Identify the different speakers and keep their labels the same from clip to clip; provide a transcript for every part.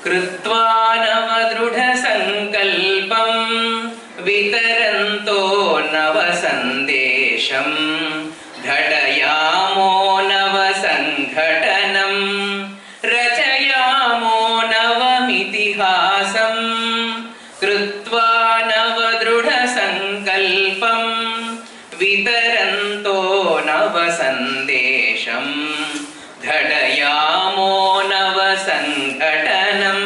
Speaker 1: कृत्वा नवदृढसङ्कल्पं वितरन्तो नवसन्देशं घटयामो नवसङ्घटनं रचयामो नवमितिहासं कृत्वा नवदृढसङ्कल्पं वितरन्तो नवसन्देशं घटयामो नवसङ्घटनं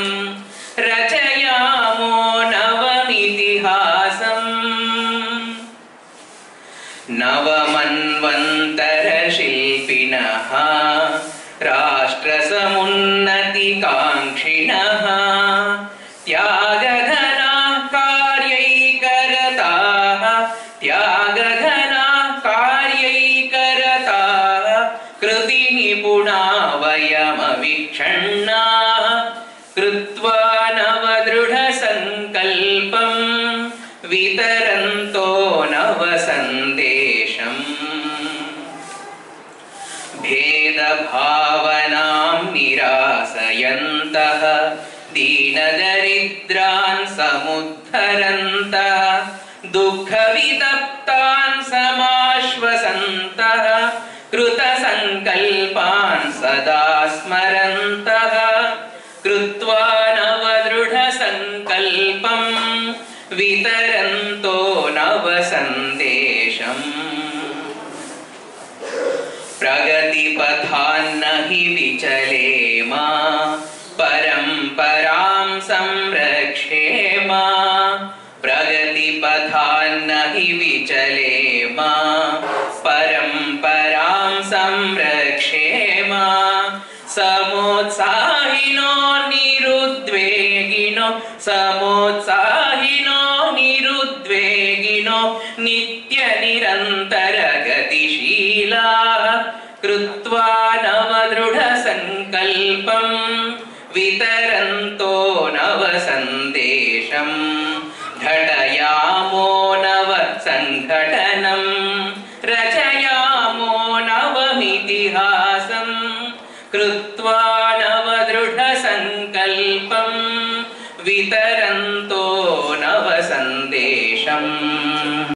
Speaker 1: रचयामो नवमितिहासं नवमन्वन्तरशिल्पिनः राष्ट्रसमुन्नतिकाङ्क्षिणः त्यागघनाः कार्यैकरताः कृतिनिपुणा वयमविक्षण्णाः कृत्वा नवदृढसङ्कल्पं वितरन्तो नवसन्देशं भेदभावनां निरासयन्तः दीनदरिद्रान् समुद्धरन्तः दुःखवितप्तान् समाश्वसन्तः कृतसङ्कल्पान् सदा स्मरन्तः कृत्वा नवदृढसङ्कल्पं वितरन्तो नवसन्देशम् प्रगतिपथान्न हि विचलेम परम्परां संरक्षेम प्रगतिपथान्न हि विचलेम परम्परां संरक्षेम समोत्साहिनो निरुद्वेगिनो नित्यनिरन्तरगतिशीलाः कृत्वा नवदृढसङ्कल्पं वितरन्तो नवसन्देशं घटयामो नवसङ्घटनं रचयामो नवमितिहासं कृत्वा नवदृढसङ्कल्पं वितरन्तो नवसन्देशम्।